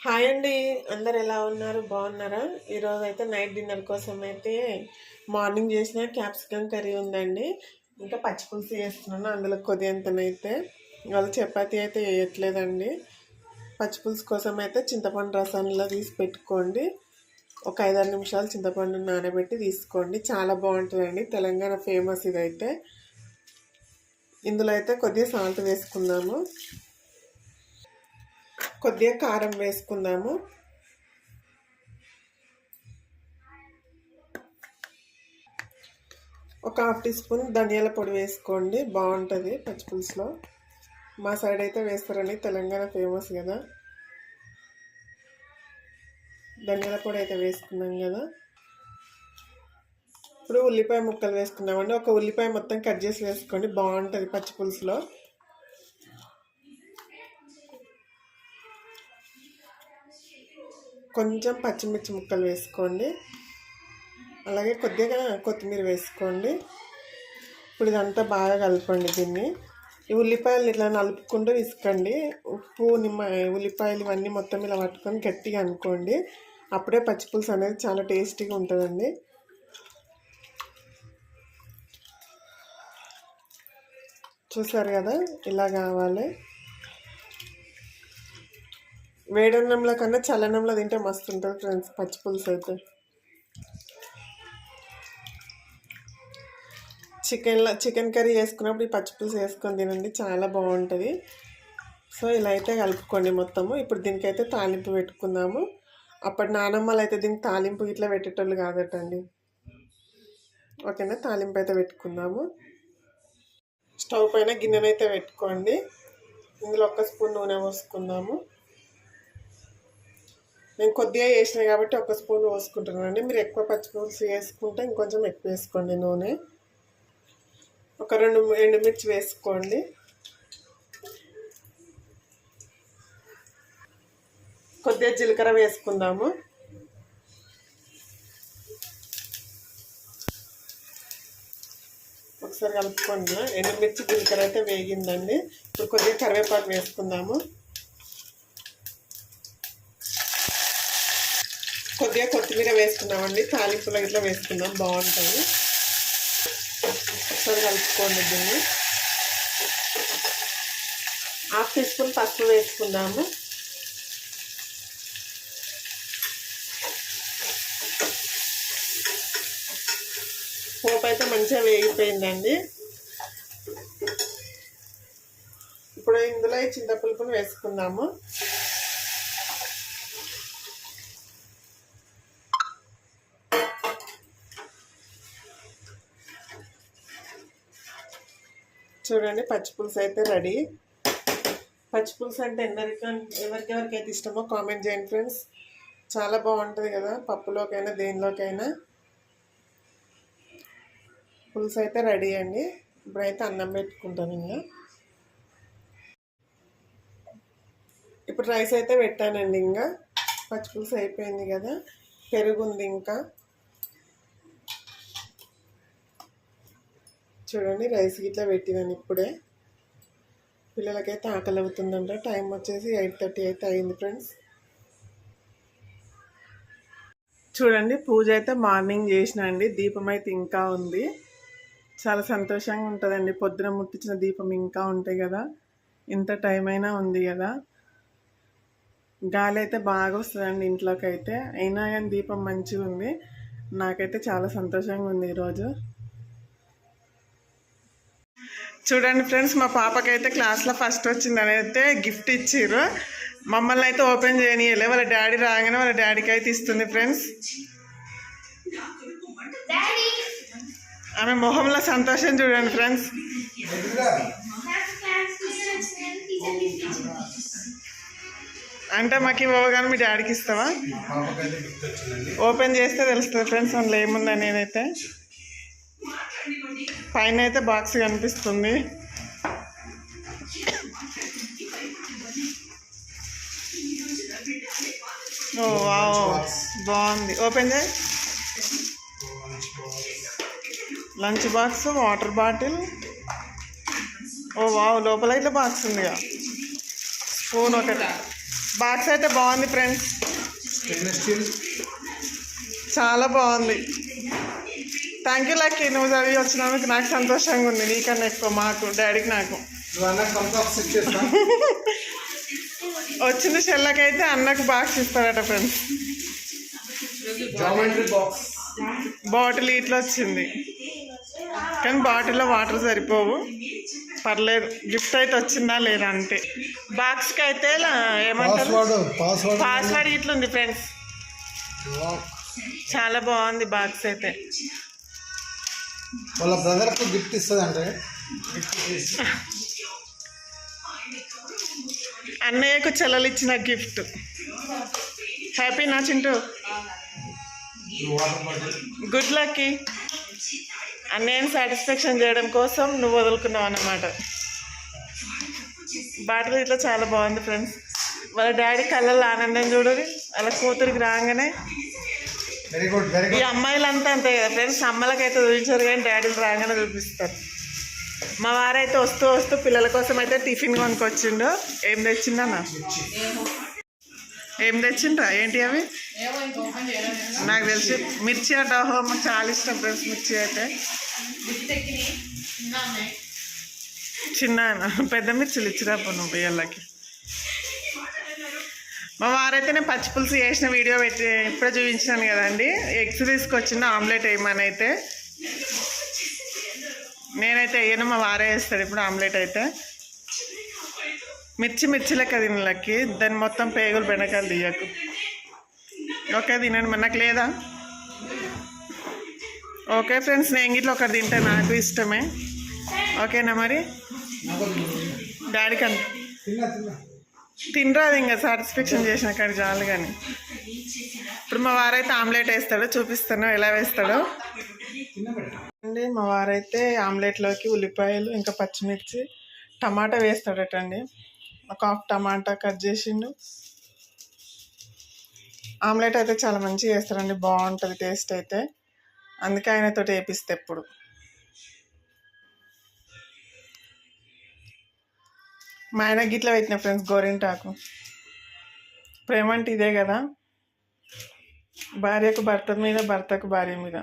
Hi అండి. అందరు ఎలా ఉన్నారు? బాగున్నారా? ఈరోజు అయితే నైట్ డిన్నర్ కోసం అయితే మార్నింగ్ చేసిన క్యాప్సికమ్ కర్రీ ఉందండి. ఇంకా పచ్చి పులుసు చేస్తున్నాను. అందులో కొద్దిగంతనైతే వాళ్ళు చపాతీ అయితే వేయట్లేదండి. పచ్చి పులుసు కోసం అయితే చింతపండు రసంలో తీసి పెట్టుకోండి. ఒక 5-6 నిమిషాలు చింతపండు నానబెట్టి తీసుకోండి. చాలా బాగుంటుందండి. తెలంగాణ ఫేమస్ ఇదైతే. ఇందులో అయితే కొద్దిగా సాల్ట్ వేసుకుందాము. కొద్దిగా కారం వేసుకుందాము. ఒక 1/2 టీ స్పూన్ ధనియాల పొడి వేసుకోండి. బాగుంటుంది పచ్చిపులుసులో. మా సైడ్ అయితే వేస్తారండి. తెలంగాణ ఫేమస్ కదా. ధనియాల పొడి అయితే వేసుకున్నాం కదా. ఇప్పుడు ఉల్లిపాయ ముక్కలు వేసుకున్నామండి. ఒక ఉల్లిపాయ మొత్తం కట్ చేసి వేసుకోండి. బాగుంటుంది పచ్చిపులుసులో. కొంచెం పచ్చిమిర్చి ముక్కలు వేసుకోండి. అలాగే కొద్దిగా కొత్తిమీర వేసుకోండి. ఇప్పుడు ఇదంతా బాగా కలపండి దీన్ని. ఈ ఉల్లిపాయలు ఇట్లా నలుపుకుంటూ ఇసుకండి. ఉప్పు ఉల్లిపాయలు ఇవన్నీ మొత్తం ఇలా పట్టుకొని గట్టిగా అనుకోండి. అప్పుడే పచ్చిపులుసు అనేది చాలా టేస్టీగా ఉంటుందండి. చూసారు కదా, ఇలా కావాలి. వేడన్నంలో కన్నా చల్లనంలో తింటే మస్తు ఉంటుంది ఫ్రెండ్స్ పచ్చిపులుసు అయితే. చికెన్ కర్రీ చేసుకున్నప్పుడు ఈ పచ్చిపులుసు వేసుకొని తినండి, చాలా బాగుంటుంది. సో ఇలా అయితే కలుపుకోండి మొత్తము. ఇప్పుడు దీనికైతే తాలింపు పెట్టుకుందాము. అప్పటి నానమ్మలు అయితే దీనికి తాలింపు ఇట్లా పెట్టేటోళ్ళు కాదటండి. ఓకేనా, తాలింపు అయితే పెట్టుకుందాము. స్టవ్ పైన గిన్నెనైతే పెట్టుకోండి. ఇందులో 1 స్పూన్ నూనె పోసుకుందాము. నేను కొద్దిగా వేసిన కాబట్టి 1 స్పూన్ పోసుకుంటున్నానండి. మీరు ఎక్కువ పచ్చిపులుసు వేసుకుంటే ఇంకొంచెం ఎక్కువ వేసుకోండి నూనె. ఒక 2 ఎండుమిర్చి వేసుకోండి. కొద్దిగా జీలకర్ర వేసుకుందాము. ఒకసారి కలుపుకోండి. ఎండుమిర్చి జీలకర్ర అయితే వేగిందండి. ఇప్పుడు కొద్దిగా కరివేపాకు వేసుకుందాము. కొద్దిగా కొత్తిమీర వేసుకున్నామండి. తాలింపులో ఇట్లా వేసుకుందాం, బాగుంటుంది. ఒకసారి కలుపుకోండి దీన్ని. 1/2 టీ స్పూన్ పసుపు వేసుకుందాము. పోపు అయితే మంచిగా వేగిపోయిందండి. ఇప్పుడు ఇందులో ఈ చింతపులుపుని వేసుకుందాము. చూడండి, పచ్చిపులుసు అయితే రెడీ. పచ్చిపులుసు అంటే ఎవరికెవరికైతే ఇష్టమో కామెంట్ చేయండి ఫ్రెండ్స్. చాలా బాగుంటుంది కదా, పప్పులోకైనా దేనిలోకైనా. పులుసు అయితే రెడీ అండి. ఇప్పుడైతే అన్నం పెట్టుకుంటాను. ఇంకా ఇప్పుడు రైస్ అయితే పెట్టానండి. ఇంకా పచ్చిపులుసు అయిపోయింది కదా, పెరుగుంది. ఇంకా చూడండి, రైస్ గిట్లా పెట్టినాను ఇప్పుడే. పిల్లలకైతే ఆకలి అవుతుందంట. టైం వచ్చేసి 8:30 అయితే అయింది ఫ్రెండ్స్. చూడండి, పూజ అయితే మార్నింగ్ చేసిన అండి. దీపం అయితే ఇంకా ఉంది. చాలా సంతోషంగా ఉంటుందండి. పొద్దున ముట్టించిన దీపం ఇంకా ఉంటాయి కదా. ఇంత టైం అయినా ఉంది కదా. గాలి అయితే బాగా వస్తుందండి ఇంట్లోకి అయితే. అయినా కానీ దీపం మంచిగా ఉంది. నాకైతే చాలా సంతోషంగా ఉంది ఈరోజు. చూడండి ఫ్రెండ్స్, మా పాపకైతే క్లాస్లో ఫస్ట్ వచ్చిందని అయితే గిఫ్ట్ ఇచ్చిర్రు. మమ్మల్ని అయితే ఓపెన్ చేయనీయలే. వాళ్ళ డాడీ రాగానే వాళ్ళ డాడీకి అయితే ఇస్తుంది ఫ్రెండ్స్. ఆమె మొహంలో సంతోషం చూడండి ఫ్రెండ్స్. అంటే మాకు ఇవ్వగానే మీ డాడీకి ఇస్తావా? ఓపెన్ చేస్తే తెలుస్తుంది ఫ్రెండ్స్ అందులో ఏముందని. నేనైతే పైన అయితే బాక్స్ కనిపిస్తుంది. ఓ వావ్, బాగుంది. ఓపెన్ చేయి. Lunch box, water bottle. Oh wow, లోపల ఇట్లా బాక్స్ ఉందిగా. స్పూన్ ఒకటి. బాక్స్ అయితే బాగుంది ఫ్రెండ్స్, చాలా బాగుంది. థ్యాంక్ యూ లక్కీ, నువ్వు చదివి వచ్చినందుకు నాకు సంతోషంగా ఉంది. నీకన్నా ఎక్కువ మాకు, డాడీకి నాకు. వచ్చిన షెల్లకైతే అన్నకు బాక్స్ ఇస్తాడట ఫ్రెండ్స్. బాటిల్ ఇట్లా వచ్చింది, కానీ బాటిల్లో వాటర్ సరిపోవు. పర్లేదు, గిఫ్ట్ అయితే వచ్చిందా లేదా అంతే. బాక్స్కి అయితే ఏమంటారు పాస్వర్డ్ ఇట్లా ఉంది ఫ్రెండ్స్. చాలా బాగుంది బాక్స్ అయితే. వాళ్ళ బ్రదర్కు గిఫ్ట్ ఇస్తుందంటే అన్నయ్యకు చెల్లెలు ఇచ్చిన గిఫ్ట్. హ్యాపీ నా చింటూ? Good lucky. అన్నయ్యని సాటిస్ఫాక్షన్ చేయడం కోసం నువ్వు వదులుకున్నావు అన్నమాట. బాటిల్ ఇట్లా చాలా బాగుంది ఫ్రెండ్స్. వాళ్ళ డాడీ కళ్ళల్లో ఆనందం చూడరు, వాళ్ళ కూతురికి రాగానే. వెరీ గుడ్, వెరీ ఈ గుడ్. అమ్మాయిలంతా అంతే కదా ఫ్రెండ్స్, అమ్మలకైతే చూపించారు కానీ డాడీలు రాగానే చూపిస్తారు. మా వారైతే వస్తూ వస్తూ పిల్లల కోసం అయితే టిఫిన్ కొనుక్కొచ్చిండు. ఏం తెచ్చిందన్నా? ఏం తెచ్చిండ్రా? ఏంటి అవి? నాకు తెలిసి మిర్చి అట. మాకు చాలా ఇష్టం ఫ్రెండ్స్ మిర్చి అయితే. చిన్న పెద్ద మిర్చిలు ఇచ్చిరాపో నువ్వు బియ్యాలకి. మా వారైతే నేను పచ్చి పులుసు చేసిన వీడియో పెట్టి ఇప్పుడే చూపించాను కదండి. ఎగ్స్ తీసుకొచ్చిన ఆమ్లెట్ వేయమని అయితే. నేనైతే వేయను, మా వారే వేస్తాడు ఇప్పుడు ఆమ్లెట్ అయితే. మిర్చి లెక్క తినలకి, దాన్ని మొత్తం పేగులు బెండకాయలు తీయకు. ఓకే తినండి, నాకు లేదా? ఓకే ఫ్రెండ్స్, నేను ఇట్లా ఒకటి తింటే నాకు ఇష్టమే. ఓకేనా మరి? డాడీకి అంత తినరాదు, ఇంకా సాటిస్ఫాక్షన్ చేసిన కాడ చాలు. కానీ ఇప్పుడు మా వారైతే ఆమ్లెట్ వేస్తాడు, చూపిస్తాను ఎలా వేస్తాడో అండి. మా వారైతే ఆమ్లెట్లోకి ఉల్లిపాయలు ఇంకా పచ్చిమిర్చి టమాటా వేస్తాడటండి. ఒక హాఫ్ టమాటా కట్ చేసిండు. ఆమ్లెట్ అయితే చాలా మంచిగా వేస్తారండి, బాగుంటుంది టేస్ట్ అయితే. అందుకే ఆయనతో వేపిస్తే ఎప్పుడు. మా ఆయన గిట్ల పెట్టిన ఫ్రెండ్స్ గోరింటాకు. ప్రేమ అంటే ఇదే కదా, భార్యకు భర్త మీద, భర్తకు భార్య మీద.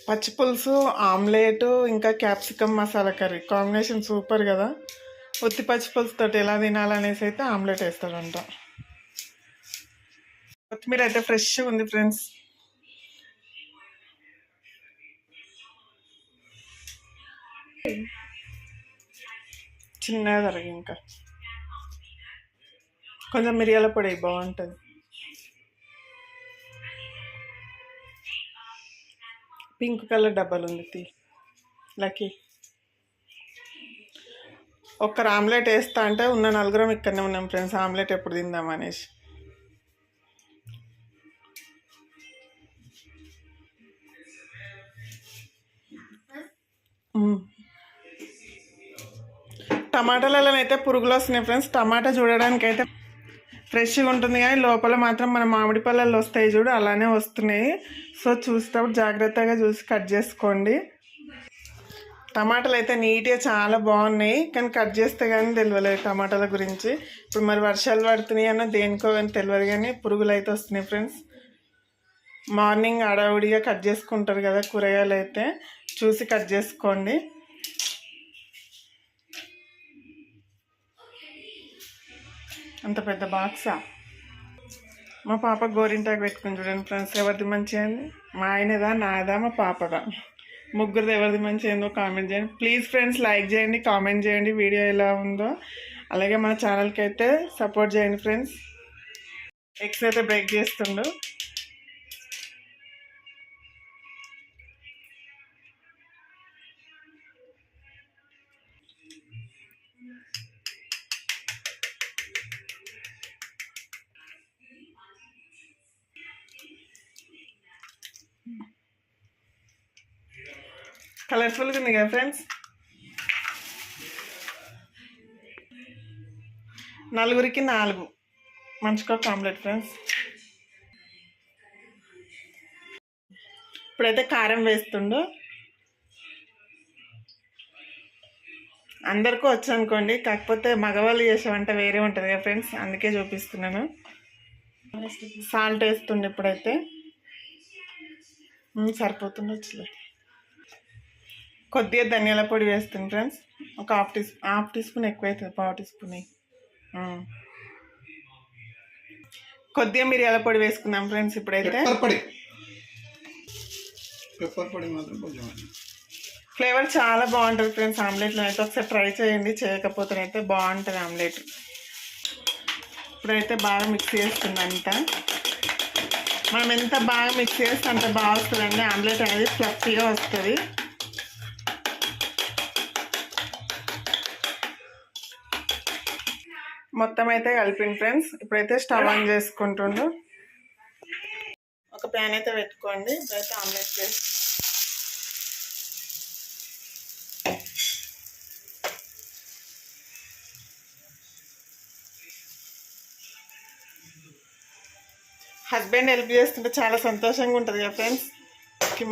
పచ్చి పులుసు, ఆమ్లెట్ ఇంకా capsicum masala curry combination super కదా. ఉత్తి పచ్చి పులుసుతో ఎలా తినాలనేసి అయితే ఆమ్లెట్ వేస్తాడంట. కొత్తిమీర అయితే ఫ్రెష్గా ఉంది ఫ్రెండ్స్. చిన్నగా తరగ, ఇంకా కొంచెం మిరియాల పొడి బాగుంటుంది. పింక్ కలర్ డబ్బాలు ఉంది తీ లక్కీ. ఒక్కరు ఆమ్లెట్ వేస్తా అంటే ఉన్న నలుగురం ఇక్కడనే ఉన్నాం ఫ్రెండ్స్, ఆమ్లెట్ ఎప్పుడు తిందాం అనేసి. టమాటాలలో అయితే పురుగులు వస్తున్నాయి ఫ్రెండ్స్. టమాటా చూడడానికి అయితే ఫ్రెష్గా ఉంటుంది కానీ లోపల మాత్రం మన మామిడి పళ్ళల్లో వస్తాయి చూడు, అలానే వస్తున్నాయి. సో చూసేటప్పుడు జాగ్రత్తగా చూసి కట్ చేసుకోండి. టమాటాలు అయితే నీట్గా చాలా బాగున్నాయి, కానీ కట్ చేస్తే కానీ తెలియలేదు టమాటాల గురించి. ఇప్పుడు మరి వర్షాలు పడుతున్నాయి అన్న దేనికో కానీ తెలియదు, కానీ పురుగులు అయితే వస్తున్నాయి ఫ్రెండ్స్. మార్నింగ్ అడవుడిగా కట్ చేసుకుంటారు కదా కూరగాయలు అయితే, చూసి కట్ చేసుకోండి. అంత పెద్ద బాక్సా? మా పాప గోరింటాకు పెట్టుకుని చూడండి ఫ్రెండ్స్. ఎవరిది మంచిగా అయింది? మా ఆయనదా, నాదా, మా పాపదా? ముగ్గురిది ఎవరిది మంచిగా అయిందో కామెంట్ చేయండి ప్లీజ్ ఫ్రెండ్స్. లైక్ చేయండి, కామెంట్ చేయండి వీడియో ఎలా ఉందో. అలాగే మన ఛానల్కి అయితే సపోర్ట్ చేయండి ఫ్రెండ్స్. ఎగ్స్ అయితే బ్రేక్ చేస్తుండు. కలర్ఫుల్గా ఉంది కదా ఫ్రెండ్స్. నలుగురికి 4 మంచిగా ఆమ్లెట్ ఫ్రెండ్స్. ఇప్పుడైతే కారం వేస్తుండు. అందరికీ వచ్చు అనుకోండి, కాకపోతే మగవాళ్ళు చేసే వంట వేరే ఉంటుంది కదా ఫ్రెండ్స్, అందుకే చూపిస్తున్నాను. సాల్ట్ వేస్తుండే ఇప్పుడైతే. సరిపోతుండొచ్చులే. కొద్దిగా ధనియాల పొడి వేస్తుంది ఫ్రెండ్స్, ఒక హాఫ్ టీ స్పూన్ ఎక్కువ అవుతుంది, పావు టీ స్పూన్. కొద్దిగా మిరియాల పొడి వేసుకుందాం ఫ్రెండ్స్ ఇప్పుడైతే. పెప్పర్ పొడి మాత్రం కొంచెం ఫ్లేవర్ చాలా బాగుంటుంది ఫ్రెండ్స్ ఆమ్లెట్లో అయితే. ఒకసారి ట్రై చేయండి, చేయకపోతేనైతే బాగుంటుంది ఆమ్లెట్. ఇప్పుడైతే బాగా మిక్స్ చేస్తుంది అంతా. మనం ఎంత బాగా మిక్స్ చేస్తే అంత బాగా వస్తుందండి ఆమ్లెట్ అనేది, ఫ్లఫీగా వస్తుంది. మొత్తం అయితే కలిపింది ఫ్రెండ్స్. ఇప్పుడైతే స్టవ్ ఆన్ చేసుకుంటుండు. ఒక ప్యాన్ అయితే పెట్టుకోండి. ఇప్పుడైతే ఆమ్లెట్ చేసి హస్బెండ్ హెల్ప్ చేస్తుంటే చాలా సంతోషంగా ఉంటుంది కదా ఫ్రెండ్స్.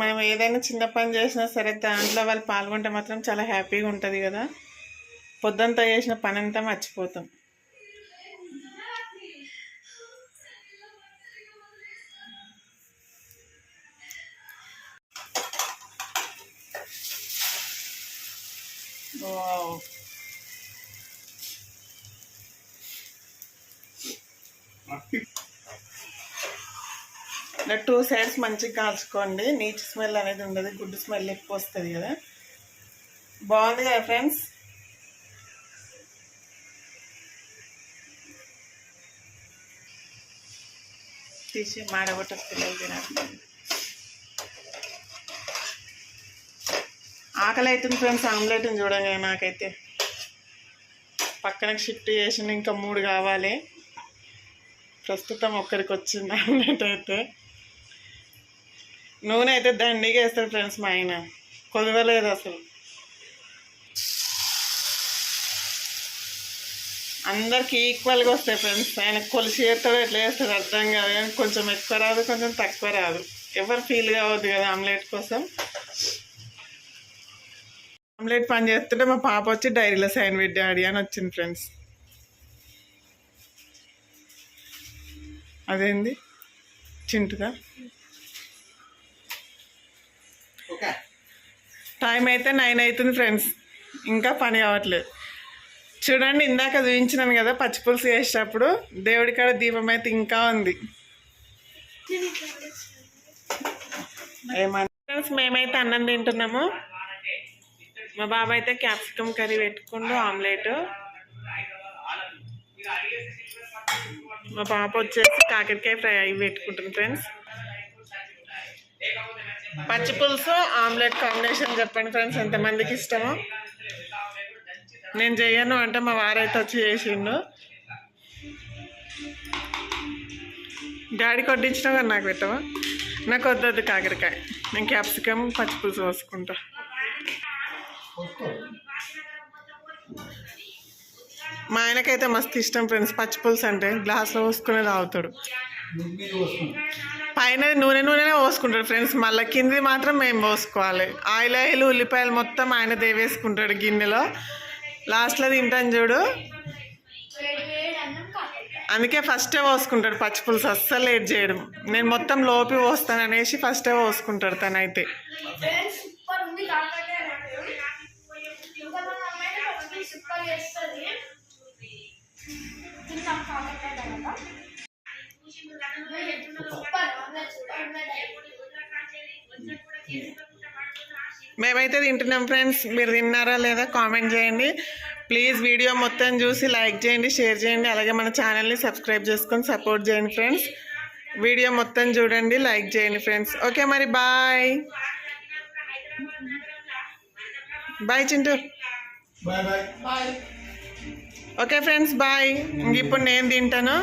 మనం ఏదైనా చిన్న పని చేసినా సరే దాంట్లో వాళ్ళు పాల్గొంటే మాత్రం చాలా హ్యాపీగా ఉంటుంది కదా. పొద్దుంతా చేసిన పని అంతా మర్చిపోతాం. ఇలా 2 సైడ్స్ మంచిగా కాల్చుకోండి. నీచు స్మెల్ అనేది ఉండదు, గుడ్ స్మెల్ ఎక్కువ వస్తుంది కదా. బాగుంది కదా ఫ్రెండ్స్. తీసి మాడగొట్ట పిల్లలు తినాలి. ఆకలి అవుతుంది ఫ్రెండ్స్ ఆమ్లెట్ని చూడగా నాకైతే. పక్కనకి షిఫ్ట్ చేసిన ఇంకా 3 కావాలి. ప్రస్తుతం ఒక్కడికి వచ్చింది ఆమ్లెట్ అయితే. నూనె అయితే దండిగా వేస్తాడు ఫ్రెండ్స్ మా ఆయన, కొదవలేదు అసలు. అందరికి ఈక్వల్గా వస్తాయి ఫ్రెండ్స్. ఆయన కొలిసి చేస్తాడో ఎట్లా చేస్తాడు అర్థం కాదు, కానీ కొంచెం ఎక్కువ రాదు, కొంచెం తక్కువ రాదు. ఎవరు ఫీల్ కావద్దు కదా ఆమ్లెట్ కోసం. ఆమ్లెట్ పని చేస్తుంటే మా పాప వచ్చి డైరీలో సైన్ పెట్టి డాడీ అని వచ్చింది ఫ్రెండ్స్. అదేంది చింటుగా. టైం అయితే 9 అవుతుంది ఫ్రెండ్స్, ఇంకా పని కావట్లేదు. చూడండి, ఇందాక చూపించినాను కదా పచ్చిపులుసు వేసేటప్పుడు, దేవుడి కాడ దీపం అయితే ఇంకా ఉంది. ఏమన్నా ఫ్రెండ్స్, మేమైతే అన్నం తింటున్నాము. మా బాబా అయితే క్యాప్సికమ్ కర్రీ పెట్టుకుంటూ ఆమ్లెట్. మా పాప వచ్చేసి కాకరకాయ ఫ్రై అవి పెట్టుకుంటుంది ఫ్రెండ్స్. పచ్చి పులుసు ఆమ్లెట్ కాంబినేషన్ చెప్పండి ఫ్రెండ్స్, ఎంతమందికి ఇష్టమో. నేను చెయ్యను అంటే మా వారైతే వచ్చి చేసిండు. డాడీ కొట్టించినా కానీ నాకు పెట్టవా? నాకు వద్దొద్దు కాకరకాయ, నేను క్యాప్సికమ్ పచ్చి పులుసు పోసుకుంటా. మా ఆయనకైతే మస్తు ఇష్టం ఫ్రెండ్స్ పచ్చి పులుసు అంటే. గ్లాస్లో పోసుకునే తాగుతాడు. పైన నూనెనే పోసుకుంటాడు ఫ్రెండ్స్, మళ్ళీ కింది మాత్రం మేము పోసుకోవాలి. ఆయిల్ ఉల్లిపాయలు మొత్తం ఆయన దేవేసుకుంటాడు గిన్నెలో. లాస్ట్లో తింటాను చూడు, అందుకే ఫస్టే పోసుకుంటాడు పచ్చి పులుసు, అస్సలు లేట్ చేయడం. నేను మొత్తం లోపి పోస్తాను అనేసి ఫస్టే పోసుకుంటాడు తనైతే. మేమైతే తింటున్నాం ఫ్రెండ్స్, మీరు తిన్నారా లేదా కామెంట్ చేయండి ప్లీజ్. వీడియో మొత్తం చూసి లైక్ చేయండి, షేర్ చేయండి, అలాగే మన ఛానల్ని సబ్స్క్రైబ్ చేసుకొని సపోర్ట్ చేయండి ఫ్రెండ్స్. వీడియో మొత్తం చూడండి, లైక్ చేయండి ఫ్రెండ్స్. ఓకే మరి bye bye Chintu. Bye bye bye. Okay friends bye. ఇప్పుడు నేను తింటాను.